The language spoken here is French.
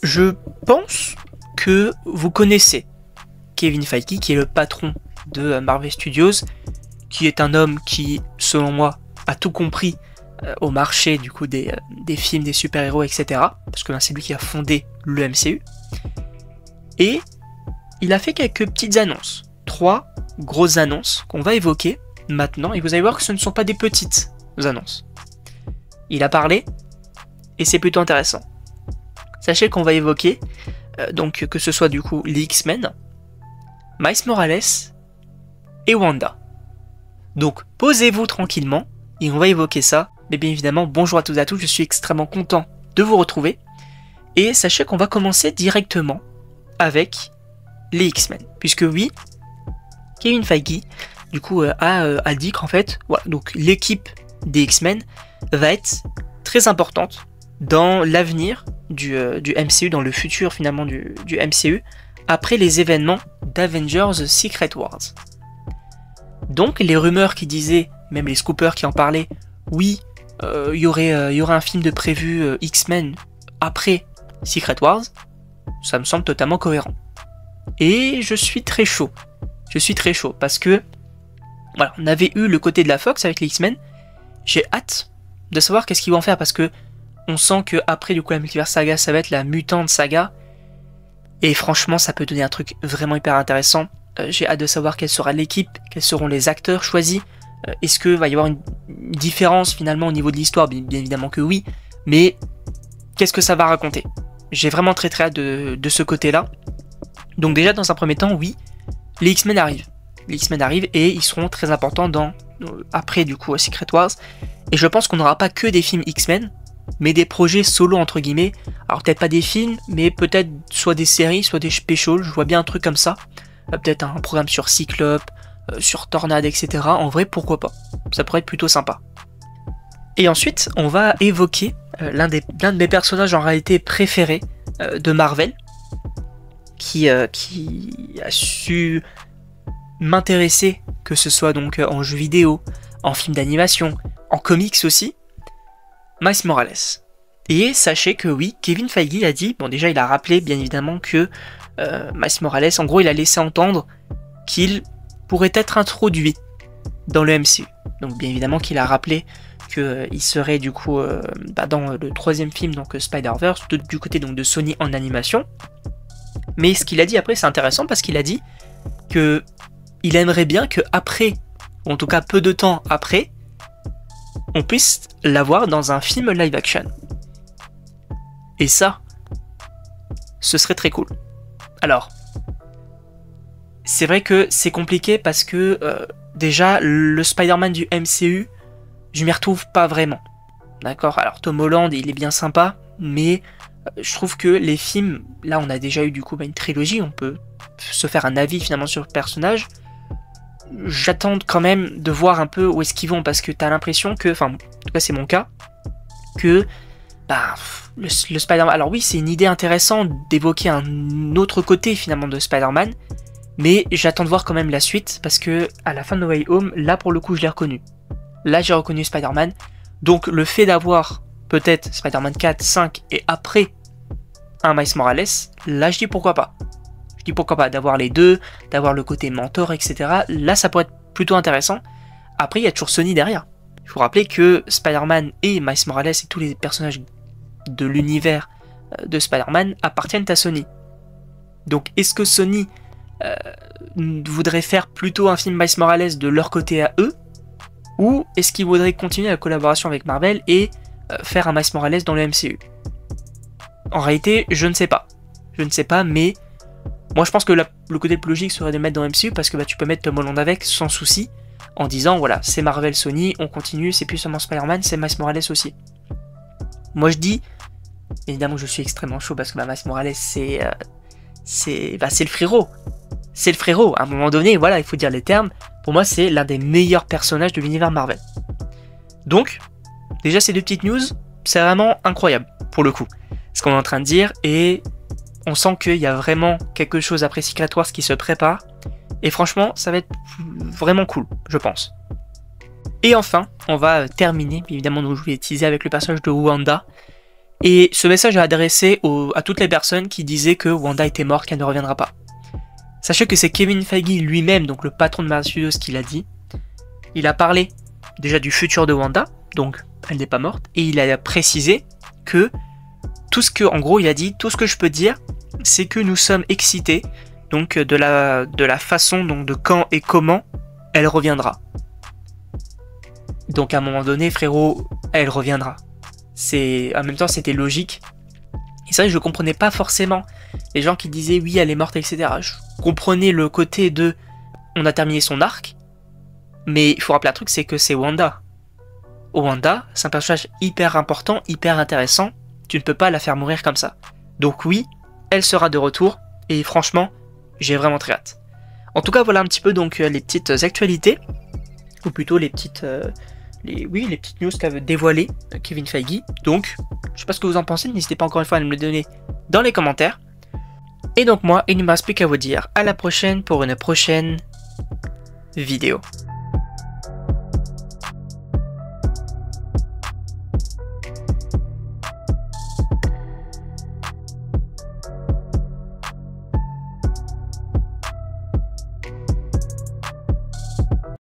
Je pense que vous connaissez Kevin Feige, qui est le patron de Marvel Studios, qui est un homme qui, selon moi, a tout compris au marché du coup des films, des super-héros, etc. Parce que c'est lui qui a fondé le MCU. Et il a fait quelques petites annonces. 3 grosses annonces qu'on va évoquer maintenant. Et vous allez voir que ce ne sont pas des petites annonces. Il a parlé, et c'est plutôt intéressant. Sachez qu'on va évoquer, donc que ce soit du coup les X-Men, Miles Morales et Wanda. Donc posez-vous tranquillement, et on va évoquer ça. Mais bien évidemment, bonjour à toutes et à tous, je suis extrêmement content de vous retrouver. Et sachez qu'on va commencer directement avec les X-Men. Puisque oui, Kevin Feige, du coup, a dit qu'en fait, voilà, donc l'équipe des X-Men va être très importante dans l'avenir du MCU, dans le futur finalement du MCU, après les événements d'Avengers Secret Wars. Donc les rumeurs qui disaient, même les scoopers qui en parlaient, oui, il y aurait un film de prévu X-Men après Secret Wars, ça me semble totalement cohérent. Et je suis très chaud. Parce que voilà, on avait eu le côté de la Fox avec les X-Men. J'ai hâte de savoir qu'est-ce qu'ils vont en faire, parce que on sent que après du coup la Multiverse Saga, ça va être la Mutante Saga. Et franchement, ça peut donner un truc vraiment hyper intéressant. J'ai hâte de savoir quelle sera l'équipe, quels seront les acteurs choisis. Est-ce que va y avoir une différence finalement au niveau de l'histoire? Bien évidemment que oui. Mais qu'est-ce que ça va raconter? J'ai vraiment très hâte de ce côté-là. Donc déjà dans un premier temps, oui, les X-Men arrivent. Les X-Men arrivent et ils seront très importants après du coup Secret Wars. Et je pense qu'on n'aura pas que des films X-Men, mais des projets solo entre guillemets. Alors peut-être pas des films, mais peut-être soit des séries, soit des specials. Je vois bien un truc comme ça. Peut-être un programme sur Cyclope, sur Tornade, etc. En vrai, pourquoi pas? Ça pourrait être plutôt sympa. Et ensuite, on va évoquer l'un de mes personnages en réalité préférés de Marvel, qui a su m'intéresser, que ce soit donc en jeux vidéo, en film d'animation, en comics aussi, Miles Morales. Et sachez que oui, Kevin Feige a dit, bon déjà il a rappelé bien évidemment que Miles Morales, en gros il a laissé entendre qu'il pourrait être introduit dans le MCU. Donc bien évidemment qu'il a rappelé qu'il serait du coup dans le 3e film, donc Spider-Verse, du côté donc de Sony en animation. Mais ce qu'il a dit après c'est intéressant, parce qu'il a dit que il aimerait bien que après, ou en tout cas peu de temps après, on puisse l'avoir dans un film live action. Et ça, ce serait très cool. Alors, c'est vrai que c'est compliqué parce que déjà, le Spider-Man du MCU, je m'y retrouve pas vraiment. D'accord? Alors Tom Holland, il est bien sympa, mais je trouve que les films, là on a déjà eu du coup une trilogie, on peut se faire un avis finalement sur le personnage. J'attends quand même de voir un peu où est-ce qu'ils vont, parce que t'as l'impression que, enfin en tout cas c'est mon cas, que le Spider-Man, alors oui c'est une idée intéressante d'évoquer un autre côté finalement de Spider-Man, mais j'attends de voir quand même la suite, parce que à la fin de No Way Home, là pour le coup je l'ai reconnu. Là j'ai reconnu Spider-Man, donc le fait d'avoir peut-être Spider-Man 4, 5 et après un Miles Morales, là je dis pourquoi pas. Je dis pourquoi pas d'avoir les deux, d'avoir le côté mentor, etc. Là ça pourrait être plutôt intéressant. Après il y a toujours Sony derrière. Il faut rappeler que Spider-Man et Miles Morales et tous les personnages de l'univers de Spider-Man appartiennent à Sony. Donc est-ce que Sony voudrait faire plutôt un film Miles Morales de leur côté à eux, ou est-ce qu'ils voudraient continuer la collaboration avec Marvel et faire un Miles Morales dans le MCU? En réalité, je ne sais pas. Mais moi je pense que le côté le plus logique serait de le mettre dans le MCU, parce que tu peux mettre Tom Holland avec sans souci, en disant voilà, c'est Marvel Sony, on continue, c'est plus seulement Spider-Man, c'est Miles Morales aussi. Moi je dis, évidemment je suis extrêmement chaud, parce que Miles Morales c'est le frérot. C'est le frérot, à un moment donné, voilà, il faut dire les termes. Pour moi, c'est l'un des meilleurs personnages de l'univers Marvel. Donc, déjà ces deux petites news, c'est vraiment incroyable, pour le coup, ce qu'on est en train de dire, et on sent qu'il y a vraiment quelque chose après Secret Wars qui se prépare, et franchement, ça va être vraiment cool, je pense. Et enfin, on va terminer, évidemment, donc je voulais teaser avec le personnage de Wanda, Et ce message est adressé à toutes les personnes qui disaient que Wanda était morte, qu'elle ne reviendra pas. Sachez que c'est Kevin Feige lui-même, donc le patron de Marvel Studios, qui l'a dit. Il a parlé déjà du futur de Wanda, donc elle n'est pas morte, et il a précisé que en gros, il a dit tout ce que je peux dire, c'est que nous sommes excités, donc de la façon, donc de quand et comment elle reviendra. Donc à un moment donné, frérot, elle reviendra. En même temps, c'était logique. Et c'est vrai que je comprenais pas forcément les gens qui disaient oui, elle est morte, etc. Je comprenais le côté de on a terminé son arc, mais il faut rappeler un truc, c'est que c'est Wanda. Wanda, c'est un personnage hyper important, hyper intéressant. Tu ne peux pas la faire mourir comme ça. Donc oui, elle sera de retour, et franchement, j'ai vraiment très hâte. En tout cas, voilà un petit peu donc les petites actualités, ou plutôt les petites news qu'a dévoilé Kevin Feige. Donc, je sais pas ce que vous en pensez, n'hésitez pas encore une fois à me le donner dans les commentaires. Et donc moi, il ne me reste plus qu'à vous dire à la prochaine pour une prochaine vidéo.